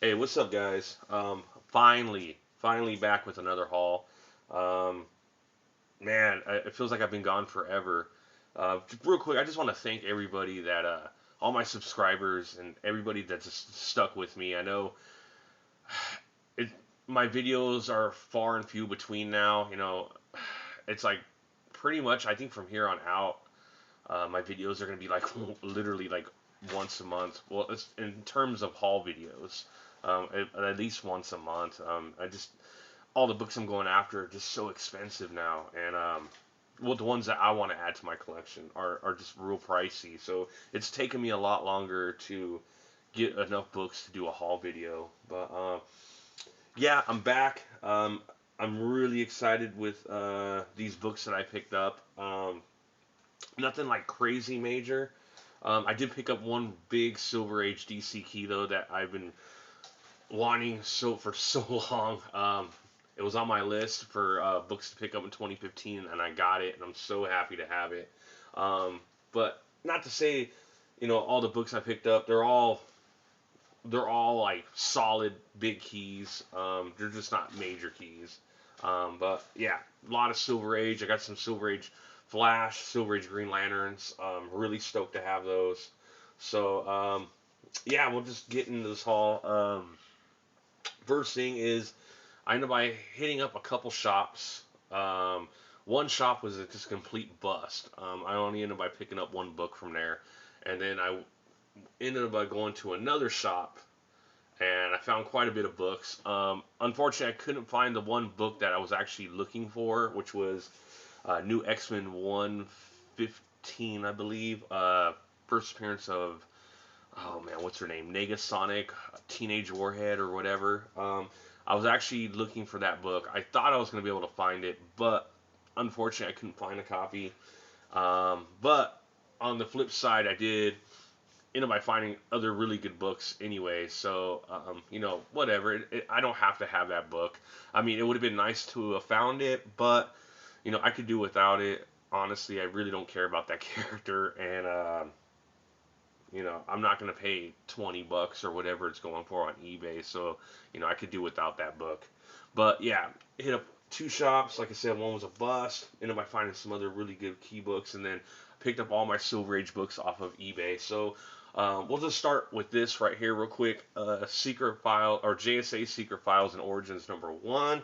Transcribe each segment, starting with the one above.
Hey, what's up, guys? Finally back with another haul. Um, Man, it feels like I've been gone forever. Just real quick, I just want to thank everybody all my subscribers and everybody that's just stuck with me. I know it, my videos are far and few between now. It's like pretty much, I think from here on out, my videos are gonna be like literally like once a month. Well, it's in terms of haul videos, at least once a month. I just all the books I'm going after are just so expensive now, and well, the ones that I want to add to my collection are just real pricey. So it's taken me a lot longer to get enough books to do a haul video. But yeah, I'm back. I'm really excited with these books that I picked up. Nothing like crazy major. I did pick up one big Silver Age DC key though that I've been wanting for so long. It was on my list for books to pick up in 2015, and I got it, and I'm so happy to have it. But not to say, all the books I picked up, they're all like solid big keys. They're just not major keys. But yeah, a lot of Silver Age. I got some Silver Age Flash, Silver Age Green Lanterns. Really stoked to have those. So yeah, we'll just get into this haul. First thing is I ended up by hitting up a couple shops. One shop was just a complete bust. I only ended up by picking up one book from there, and then I ended up by going to another shop, and I found quite a bit of books. Unfortunately, I couldn't find the one book that I was actually looking for, which was New X-Men 115, I believe. First appearance of, oh man, what's her name? Negasonic, Teenage Warhead, or whatever. I was actually looking for that book. I thought I was going to be able to find it, but unfortunately, I couldn't find a copy. But on the flip side, I did end up by finding other really good books anyway. So, whatever. I don't have to have that book. I mean, it would have been nice to have found it, but, I could do without it. Honestly, I really don't care about that character, and I'm not going to pay 20 bucks or whatever it's going for on eBay. So, I could do without that book. But yeah, hit up two shops. Like I said, one was a bust. Ended up by finding some other really good key books, and then picked up all my Silver Age books off of eBay. So, we'll just start with this right here, real quick. Secret File or JSA Secret Files and Origins #1.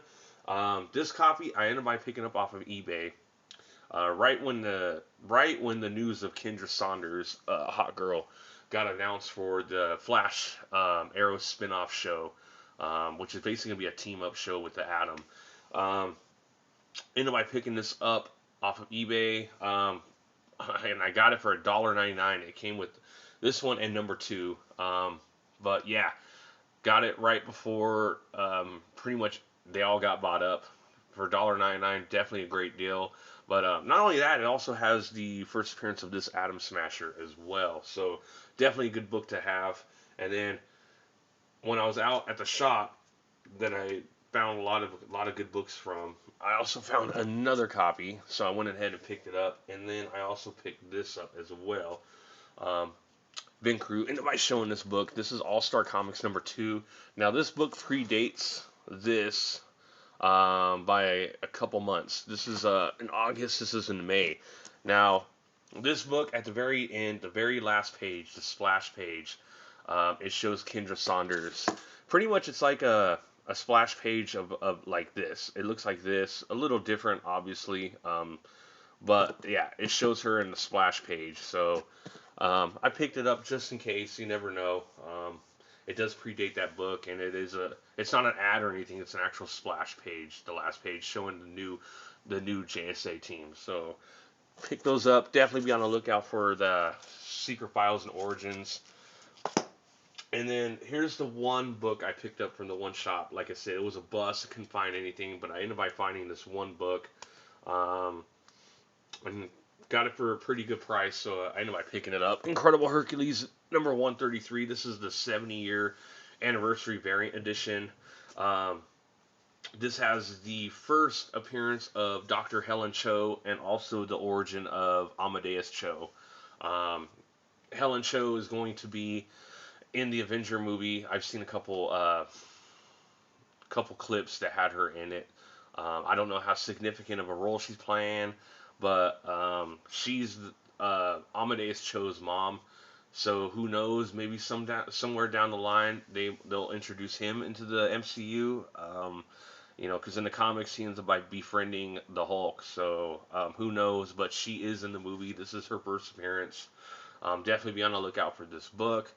This copy I ended up by picking up off of eBay. Right when the news of Kendra Saunders, Hot Girl, got announced for the Flash Arrow spin-off show, which is basically gonna be a team-up show with the Atom. Um, Ended by picking this up off of eBay, and I got it for $1.99. It came with this one and #2. But yeah, got it right before pretty much they all got bought up for $1.99. Definitely a great deal. But not only that, it also has the first appearance of this Atom Smasher as well. So definitely a good book to have. And then when I was out at the shop, then I found a lot of good books from. I also found another copy, so I went ahead and picked it up. And then I also picked this up as well. Um, Ben Crew ended by showing this book. This is All Star Comics #2. Now this book predates this by a couple months. This is in August. This is in May. Now, this book at the very end, the very last page, the splash page, it shows Kendra Saunders. Pretty much, it's like a splash page of like this. It looks like this, a little different, obviously, but yeah, it shows her in the splash page. So I picked it up just in case. You never know. It does predate that book, and it's not an ad or anything. It's an actual splash page, the last page showing the new JSA team. So pick those up. Definitely be on the lookout for the Secret Files and Origins. And then here's the one book I picked up from the one shop. Like I said, it was a bust. I couldn't find anything, but I ended up by finding this one book. Um, and got it for a pretty good price, so I ended up picking it up. Incredible Hercules #133. This is the 70-year anniversary variant edition. Um, this has the first appearance of Dr. Helen Cho and also the origin of Amadeus Cho. Um, Helen Cho is going to be in the Avenger movie. I've seen a couple clips that had her in it. I don't know how significant of a role she's playing, but she's Amadeus Cho's mom. So who knows? Maybe somewhere down the line they'll introduce him into the MCU. Because in the comics he ends up by befriending the Hulk. So who knows? But she is in the movie. This is her first appearance. Definitely be on the lookout for this book.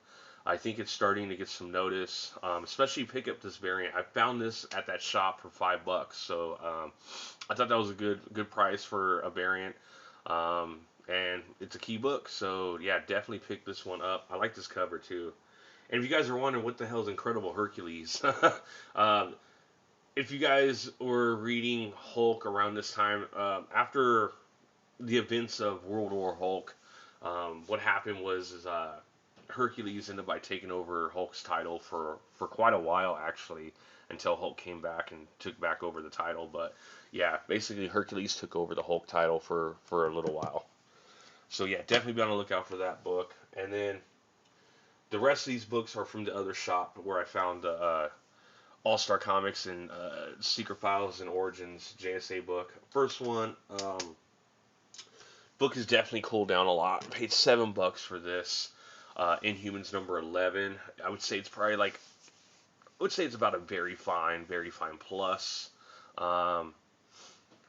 I think it's starting to get some notice, especially pick up this variant. I found this at that shop for $5, so I thought that was a good price for a variant, and it's a key book. So yeah, definitely pick this one up. I like this cover too. And if you guys are wondering what the hell is Incredible Hercules, um, if you guys were reading Hulk around this time, after the events of World War Hulk, what happened was Hercules ended up by taking over Hulk's title for quite a while actually, until Hulk came back and took back over the title. But yeah, basically Hercules took over the Hulk title for a little while. So yeah, definitely be on the lookout for that book. And then the rest of these books are from the other shop where I found the All Star Comics and Secret Files and Origins JSA book. First one, book has definitely cooled down a lot. I paid $7 for this. Inhumans number 11. I would say it's probably like, I would say it's about a very fine plus. Um,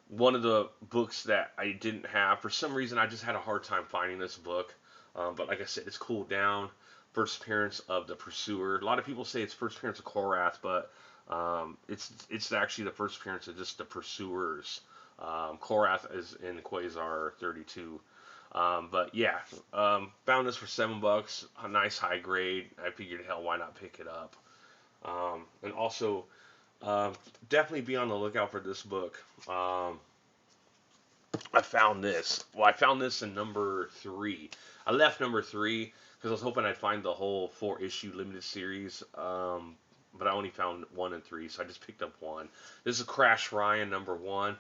One of the books that I didn't have, for some reason, I just had a hard time finding this book. But like I said, it's cooled down. First appearance of the Pursuer. A lot of people say it's first appearance of Korath, but it's actually the first appearance of just the Pursuers. Korath is in Quasar 32. But yeah, found this for $7, a nice high grade. I figured, hell, why not pick it up? And also, um, definitely be on the lookout for this book. I found this. Well, I found this in number 3. I left number 3 because I was hoping I'd find the whole 4-issue limited series. But I only found 1 and 3, so I just picked up 1. This is Crash Ryan number 1.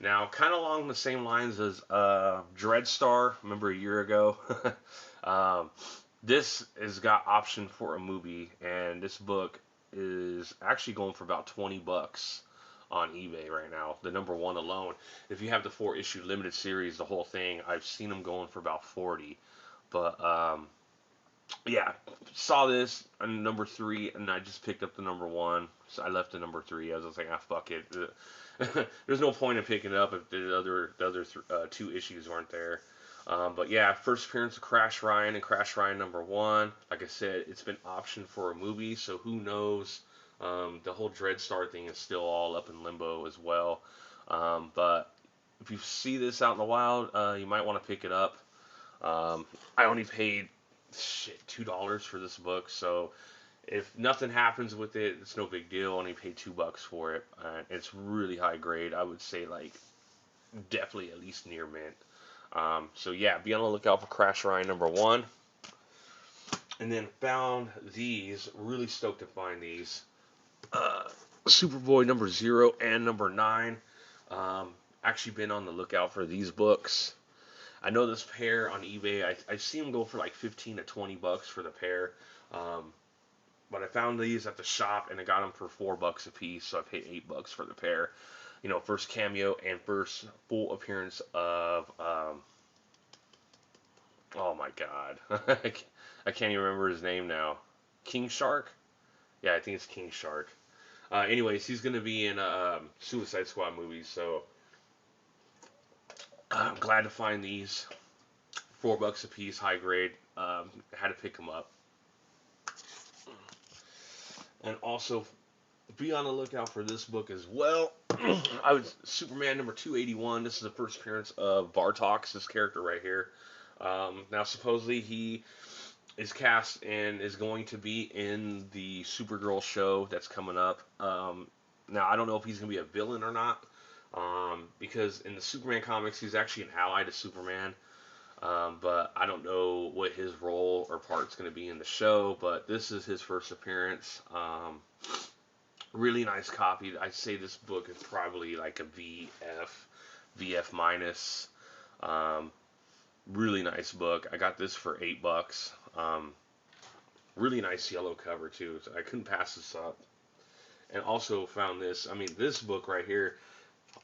Now, kind of along the same lines as Dreadstar, remember a year ago? um, this has got option for a movie, and this book is actually going for about $20 on eBay right now. The number 1 alone. If you have the 4-issue limited series, the whole thing, I've seen them going for about 40. But yeah, saw this on number 3, and I just picked up the number 1. So I left the number 3. I was like, ah, fuck it. There's no point in picking it up if the other 2 issues weren't there. But yeah, first appearance of Crash Ryan and Crash Ryan number 1. Like I said, it's been optioned for a movie, so who knows? The whole Dreadstar thing is still all up in limbo as well. But if you see this out in the wild, you might want to pick it up. I only paid $2 for this book, so if nothing happens with it, it's no big deal. I only paid $2 for it. It's really high grade. I would say like definitely at least near mint. So yeah, be on the lookout for Crash Ryan number 1. And then found these. Really stoked to find these. Superboy number 0 and number 9. Actually been on the lookout for these books. I know this pair on eBay. I see them go for like 15 to $20 for the pair. But I found these at the shop and I got them for $4 a piece, so I paid $8 for the pair. First cameo and first full appearance of oh my god, I can't even remember his name now. King Shark? Yeah, I think it's King Shark. Anyways, he's gonna be in a Suicide Squad movie, so I'm glad to find these. $4 a piece, high grade. Had to pick them up. And also, be on the lookout for this book as well. I was Superman number 281. This is the first appearance of Bartox, this character right here. Now, supposedly he is cast and is going to be in the Supergirl show that's coming up. Now, I don't know if he's going to be a villain or not, because in the Superman comics, he's actually an ally to Superman. But I don't know what his role or part's going to be in the show, but this is his first appearance. Really nice copy. I'd say this book is probably like a VF minus. Really nice book. I got this for $8. Really nice yellow cover too. So I couldn't pass this up. And also found this. I mean, this book right here.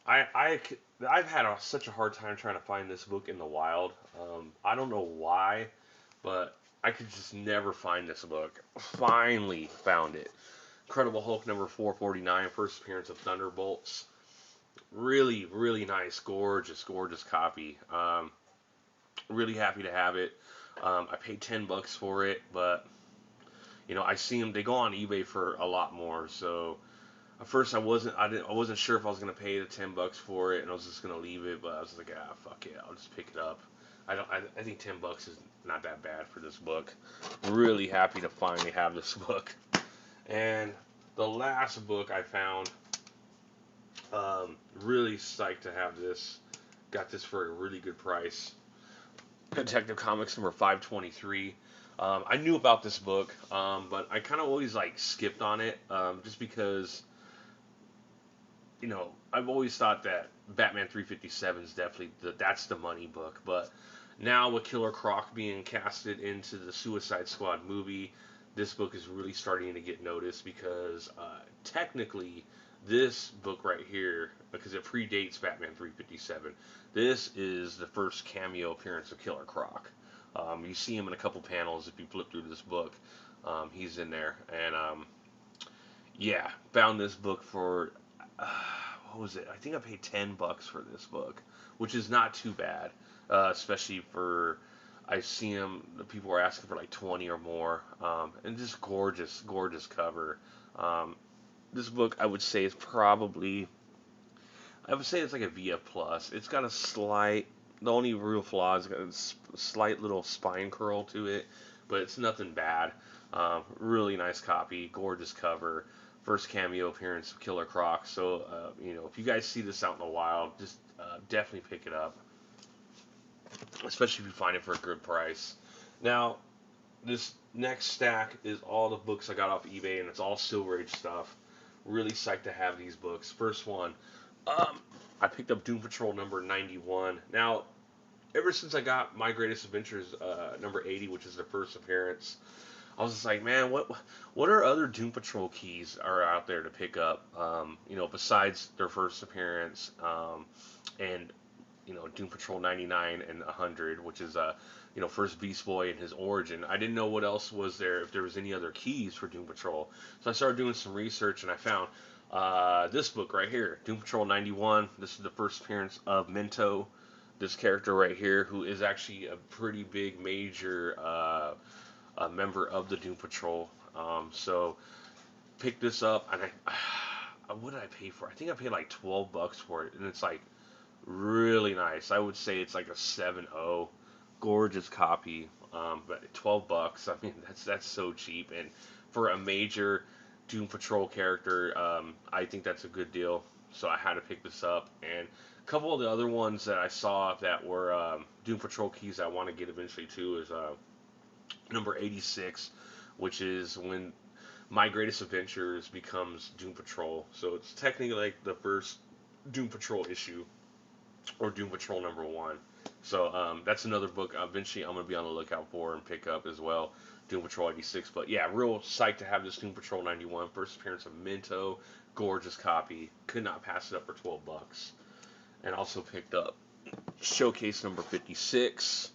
I, I I've had such a hard time trying to find this book in the wild. I don't know why, but I could just never find this book. Finally found it. Incredible Hulk number 449, first appearance of Thunderbolts. Really, really nice, gorgeous, gorgeous copy. Really happy to have it. I paid $10 for it, but I see them. They go on eBay for a lot more. So at first I wasn't sure if I was gonna pay the $10 for it, and I was just gonna leave it. But I was like, fuck it, I'll just pick it up. I think $10 is not that bad for this book. Really happy to finally have this book. And the last book I found, really psyched to have this. Got this for a really good price. Detective Comics number 523. I knew about this book, but I kind of always like skipped on it, just because I've always thought that Batman 357 is definitely that's the money book. But now with Killer Croc being casted into the Suicide Squad movie, this book is really starting to get noticed because technically this book right here, because it predates Batman 357, this is the first cameo appearance of Killer Croc. You see him in a couple panels if you flip through this book. He's in there, and yeah, found this book for uh, what was it? I think I paid $10 for this book, which is not too bad, especially for I see him. The people were asking for like 20 or more, and just gorgeous, gorgeous cover. Um, this book I would say is probably I would say it's like a VF plus. It's got a slight. The only real flaw is got a slight little spine curl to it, but it's nothing bad. Really nice copy, gorgeous cover. First cameo appearance of Killer Croc. So if you guys see this out in the wild, just definitely pick it up, especially if you find it for a good price. Now, this next stack is all the books I got off eBay, and it's all Silver Age stuff. Really psyched to have these books. First one, um, I picked up Doom Patrol number 91. Now, ever since I got My Greatest Adventures number 80, which is their first appearance, I was just like, man, what are other Doom Patrol keys are out there to pick up? Besides their first appearance, and Doom Patrol 99 and 100, which is first Beast Boy and his origin. I didn't know what else was there, if there was any other keys for Doom Patrol. So I started doing some research, and I found this book right here, Doom Patrol 91. This is the first appearance of Mento, this character right here, who is actually a pretty big major a member of the Doom Patrol. So picked this up, and what did I pay for? I think I paid like $12 for it, and it's like really nice. I would say it's like a 7.0, gorgeous copy. But $12. I mean, that's so cheap, and for a major Doom Patrol character, I think that's a good deal. So I had to pick this up, and a couple of the other ones that I saw that were Doom Patrol keys I want to get eventually too is number 86, which is when My Greatest Adventures becomes Doom Patrol. So it's technically like the first Doom Patrol issue, or Doom Patrol number 1. So that's another book eventually I'm going to be on the lookout for and pick up as well, Doom Patrol 86. But yeah, real psyched to have this Doom Patrol 91, first appearance of Minto, gorgeous copy. Could not pass it up for $12. And also picked up Showcase number 56.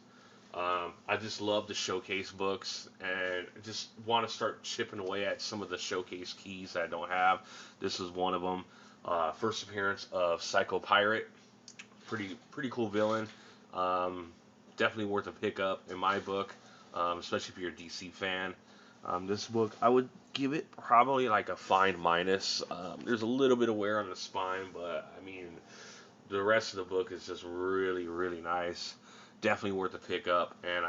I just love the showcase books, and just want to start chipping away at some of the showcase keys that I don't have. This is one of them. First appearance of Psycho Pirate, pretty cool villain. Definitely worth a pickup in my book, especially if you're a DC fan. This book, I would give it probably like a fine minus. There's a little bit of wear on the spine, but I mean, the rest of the book is just really, really nice. Definitely worth a pickup. And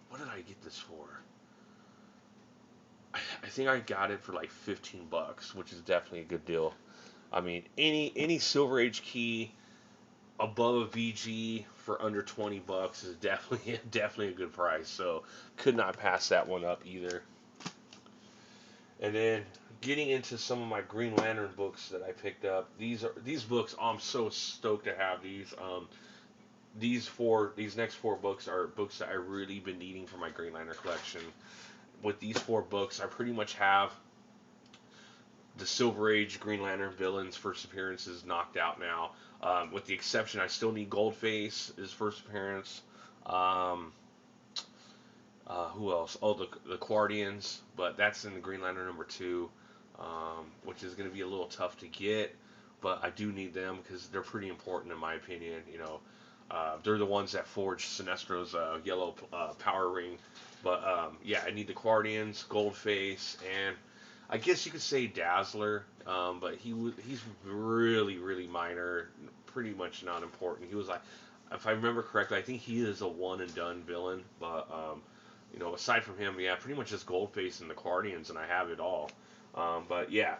what did I get this for? I think I got it for like $15, which is definitely a good deal. I mean, any Silver Age key above a VG for under $20 is definitely a good price. So could not pass that one up either. And then getting into some of my Green Lantern books that I picked up. These books, I'm so stoked to have these. these next four books are books that I really been needing for my Green Lantern collection. With these four books, I pretty much have the Silver Age Green Lantern villains' first appearances knocked out now. With the exception, I still need Goldface, his first appearance. Um, who else? Oh, the Guardians, but that's in the Green Lantern #2, which is going to be a little tough to get. But I do need them because they're pretty important in my opinion. They're the ones that forged Sinestro's yellow power ring. But yeah, I need the Guardians, Goldface, and I guess you could say Dazzler. But he's really minor, pretty much not important. He was like, if I remember correctly, I think he is a one and done villain. But aside from him, yeah, pretty much just Goldface and the Guardians, and I have it all. But yeah,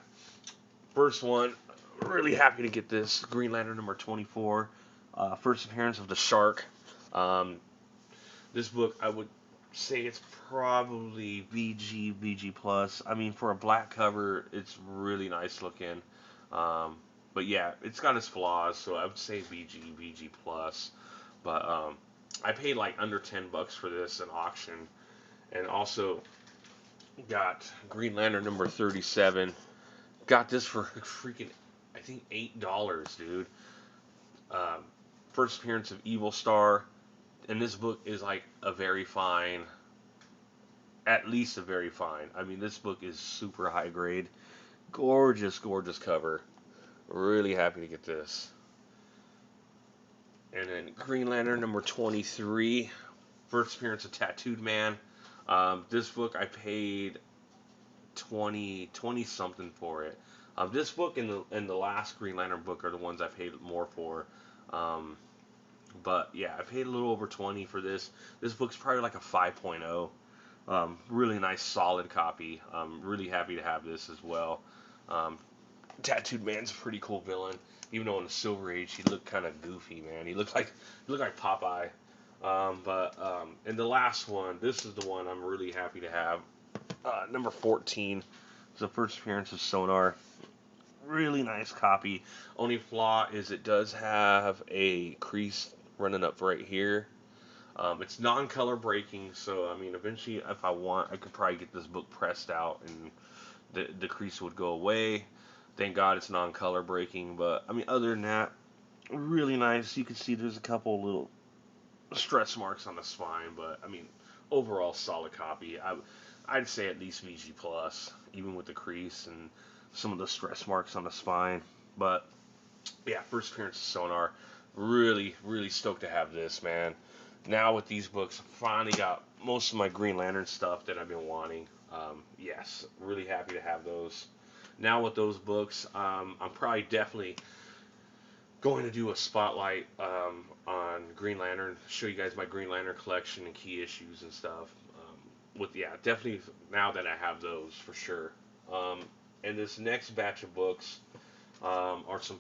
first one, really happy to get this Green Lantern #24. First appearance of the Shark. Um, this book, I would say it's probably BG plus. I mean, for a black cover, it's really nice looking. Um, but yeah, it's got its flaws, so I would say BG plus. But I paid like under $10 for this in auction, and also got Green Lantern #37. Got this for freaking, I think $8, dude. Um, First appearance of Evil Star, and this book is like a very fine, at least a very fine. I mean, this book is super high grade, gorgeous cover. Really happy to get this. And then Green Lantern #23, first appearance of Tattooed Man. This book I paid 20 something for it. This book and the last Green Lantern book are the ones I paid more for. Um, but yeah, I paid a little over 20 for this. This book's probably like a 5.0. Really nice, solid copy. I'm really happy to have this as well. Um, Tattooed Man's a pretty cool villain. Even though in the Silver Age he looked kind of goofy, man. He looked like Popeye. And the last one, this is the one I'm really happy to have. Number 14 is the first appearance of Sonar. Really nice copy. Only flaw is it does have a crease running up right here. It's non-color breaking, so I mean, eventually, if I want, I could probably get this book pressed out and the crease would go away. Thank God it's non-color breaking, but I mean, other than that, really nice. You can see there's a couple little stress marks on the spine, but I mean, overall solid copy. I'd say at least VG plus, even with the crease and some of the stress marks on the spine. But yeah, first appearance of Sonar. Really stoked to have this, man. Now with these books, I finally got most of my Green Lantern stuff that I've been wanting. Yes, really happy to have those. Now with those books, I'm probably definitely going to do a spotlight on Green Lantern, show you guys my Green Lantern collection and key issues and stuff. Definitely now that I have those for sure. Um, and this next batch of books are some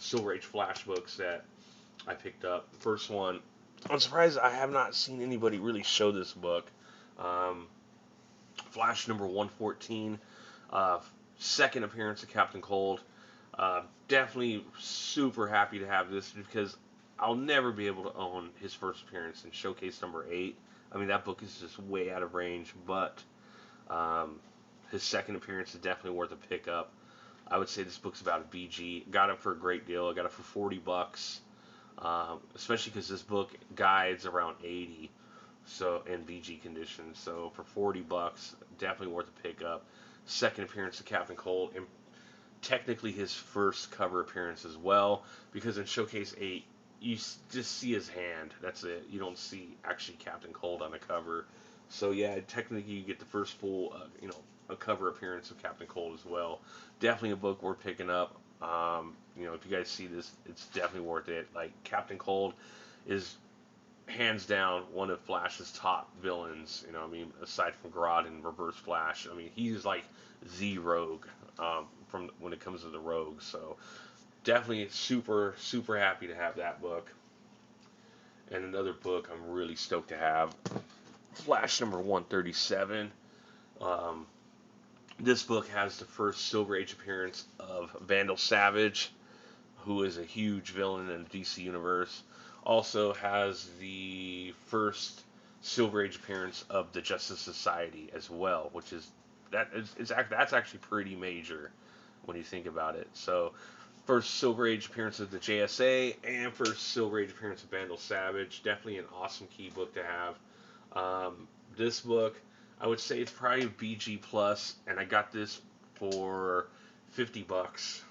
Silver Age Flash books that I picked up. The first one, I'm surprised I have not seen anybody really show this book. Um, Flash #114, uh, second appearance of Captain Cold. Definitely super happy to have this because I'll never be able to own his first appearance in Showcase #8. I mean, that book is just way out of range, but um, his second appearance is definitely worth a pickup. I would say this book's about a BG. Got it for a great deal. I got it for $40, especially because this book guides around 80, so in BG conditions. So for $40, definitely worth a pickup. Second appearance of Captain Cold, and technically his first cover appearance as well, because in Showcase 8 you just see his hand. That's it. You don't see actually Captain Cold on the cover. So yeah, technically you get the first full, a cover appearance of Captain Cold as well. Definitely a book worth picking up. If you guys see this, it's definitely worth it. Like, Captain Cold is hands down one of Flash's top villains. I mean, aside from Grodd and Reverse Flash, I mean, he's like the rogue from when it comes to the rogues. So definitely super happy to have that book. And another book I'm really stoked to have, Flash #137. Um, this book has the first Silver Age appearance of Vandal Savage, who is a huge villain in the DC universe. Also has the first Silver Age appearance of the Justice Society as well, which is that's actually pretty major when you think about it. So first Silver Age appearance of the JSA and first Silver Age appearance of Vandal Savage. Definitely an awesome key book to have. This book, I would say it's probably BG plus, and I got this for $50,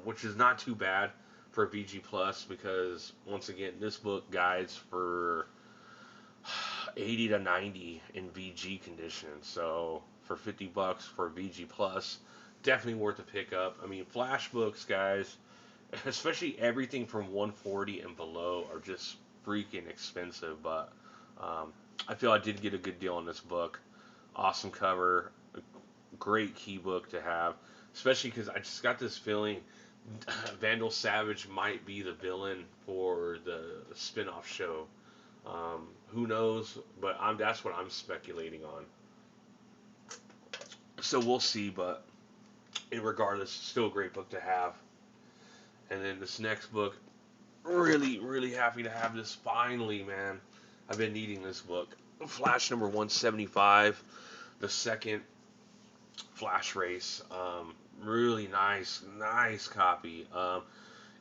which is not too bad for a BG plus because once again, this book guides for 80 to 90 in VG condition. So for $50 for a VG plus, definitely worth a pickup. I mean, flash books, guys, especially everything from 140 and below, are just freaking expensive. But I feel I did get a good deal on this book. Awesome cover, great key book to have, especially because I just got this feeling Vandal Savage might be the villain for the spin-off show. Who knows? But that's what I'm speculating on. So we'll see. But regardless, still a great book to have. And then this next book, really, really happy to have this finally, man. I've been needing this book. Flash number 175, the second Flash race. Really nice, nice copy.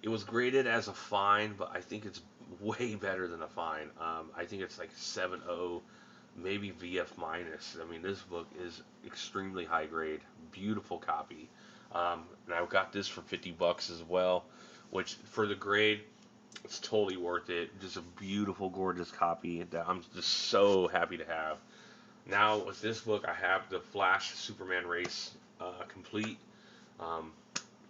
It was graded as a fine, but I think it's way better than a fine. I think it's like 7.0, maybe VF minus. I mean, this book is extremely high grade, beautiful copy. And I got this for $50 as well, which for the grade, it's totally worth it. Just a beautiful, gorgeous copy that I'm just so happy to have. Now with this book, I have the Flash Superman race complete. Um,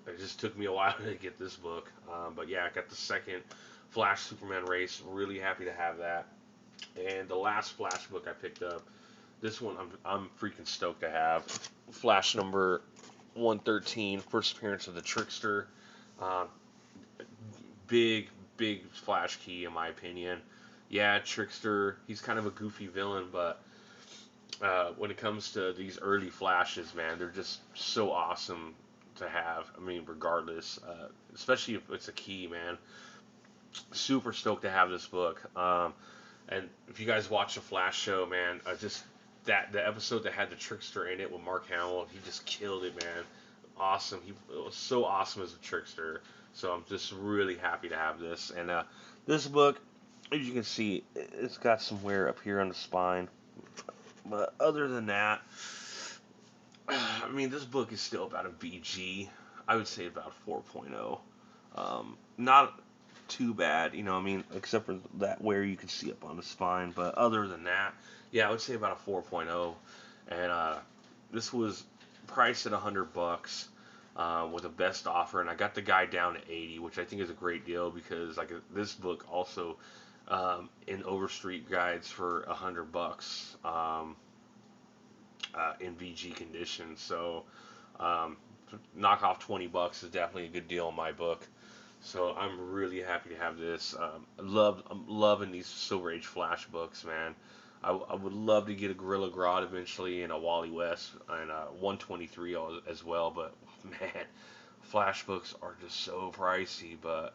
it just took me a while to get this book, but yeah, I got the second Flash Superman race. Really happy to have that. And the last Flash book I picked up, this one I'm freaking stoked to have. Flash number 113, first appearance of the Trickster. Uh, big, big Flash key in my opinion. Yeah, Trickster, he's kind of a goofy villain, but when it comes to these early Flashes, man, they're just so awesome to have. I mean, regardless, especially if it's a key, man. Super stoked to have this book. And if you guys watch the Flash show, man, just that the episode that had the Trickster in it with Mark Hamill, he just killed it, man. Awesome. He was so awesome as a Trickster. So I'm just really happy to have this. And this book, as you can see, it's got some wear up here on the spine. But other than that, I mean, this book is still about a VG. I would say about 4.0. Not too bad, you know what I mean, except for that where you can see up on the spine. But other than that, yeah, I would say about a 4.0. And this was priced at $100 with a best offer, and I got the guy down to 80, which I think is a great deal because like this book also in Overstreet guides for $100 in VG condition. So knock off $20 is definitely a good deal in my book. So I'm really happy to have this. I'm loving these Silver Age Flash books, man. I would love to get a Gorilla Grodd eventually and a Wally West and a 123 as well. But man, Flash books are just so pricey. But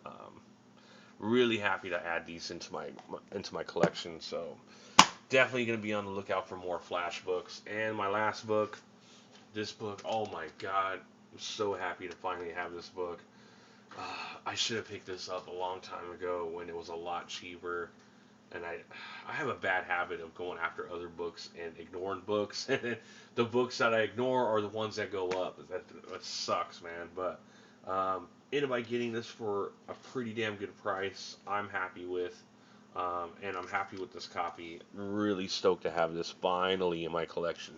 really happy to add these into my collection. So definitely gonna be on the lookout for more Flash books. And my last book, this book. Oh my God, I'm so happy to finally have this book. I should have picked this up a long time ago when it was a lot cheaper. And I have a bad habit of going after other books and ignoring books. And the books that I ignore are the ones that go up. That sucks, man. But ended by getting this for a pretty damn good price. I'm happy with. And I'm happy with this copy. Really stoked to have this finally in my collection.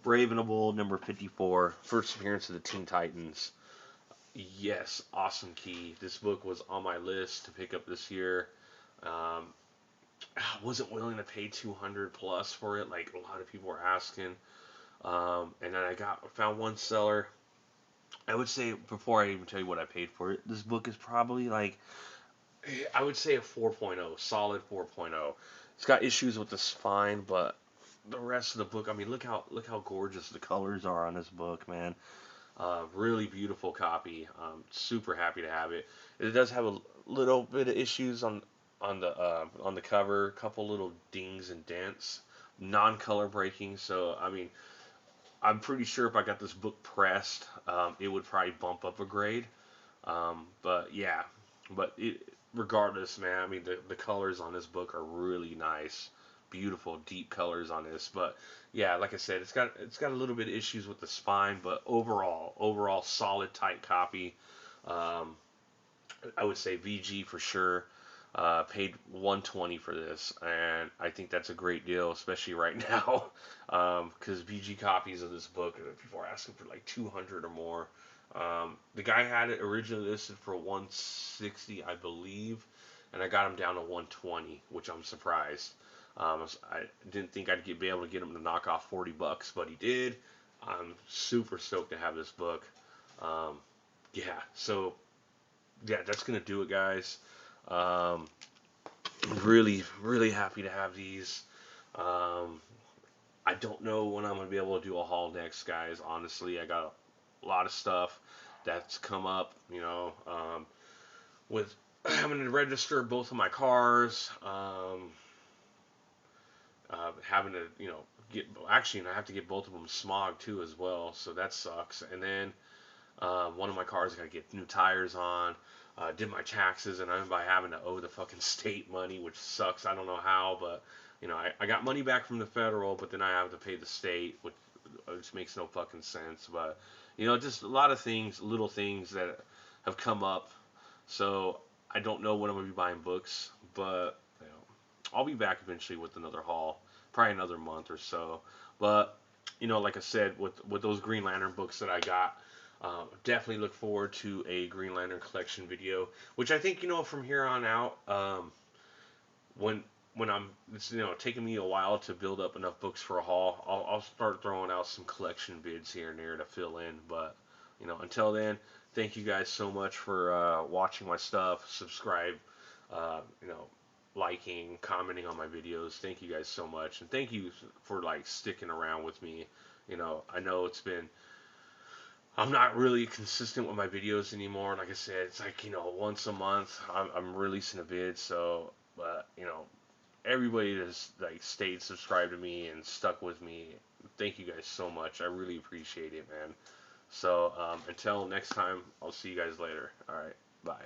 Brave and the Bold, number 54. First appearance of the Teen Titans. Yes, awesome key. This book was on my list to pick up this year. I wasn't willing to pay 200 plus for it, like a lot of people were asking. And then I found one seller. I would say before I even tell you what I paid for it, this book is probably like I would say a 4.0, solid 4.0. It's got issues with the spine, but the rest of the book, I mean, look how gorgeous the colors are on this book, man. Really beautiful copy. Super happy to have it. It does have a little bit of issues on on the cover, a couple little dings and dents, non-color breaking. So I mean, I'm pretty sure if I got this book pressed, it would probably bump up a grade. But yeah, regardless, man, I mean the colors on this book are really nice, beautiful, deep colors on this. But yeah, like I said, it's got a little bit of issues with the spine, but overall solid, tight copy. Um, I would say VG for sure. Paid 120 for this, and I think that's a great deal, especially right now, because VG copies of this book, people are asking for like 200 or more. The guy had it originally listed for 160, I believe, and I got him down to 120, which I'm surprised. I didn't think be able to get him to knock off 40 bucks, but he did. I'm super stoked to have this book. Um, yeah, so yeah, that's gonna do it, guys. Um, really happy to have these. Um, I don't know when I'm gonna be able to do a haul next, guys. Honestly, I got a lot of stuff that's come up. With having to register both of my cars, having to get actually, and I have to get both of them smog too as well. So that sucks. And then one of my cars I gotta get new tires on. Did my taxes, and I'm by having to owe the fucking state money, which sucks. I don't know how, but I got money back from the federal, but then I have to pay the state, which makes no fucking sense. But just a lot of things, little things that have come up. So I don't know when I'm gonna be buying books, but I'll be back eventually with another haul, probably another month or so. But like I said, with those Green Lantern books that I got. Definitely look forward to a Green Lantern collection video, which I think from here on out, when it's taking me a while to build up enough books for a haul, I'll start throwing out some collection vids here and there to fill in. But until then, thank you guys so much for watching my stuff. Subscribe, uh, you know, liking, commenting on my videos. Thank you guys so much, and thank you for like sticking around with me. I know I'm not really consistent with my videos anymore. Like I said, it's like, once a month I'm releasing a vid. So, but, everybody that's like stayed subscribed to me and stuck with me, thank you guys so much. I really appreciate it, man. So, until next time, I'll see you guys later. All right. Bye.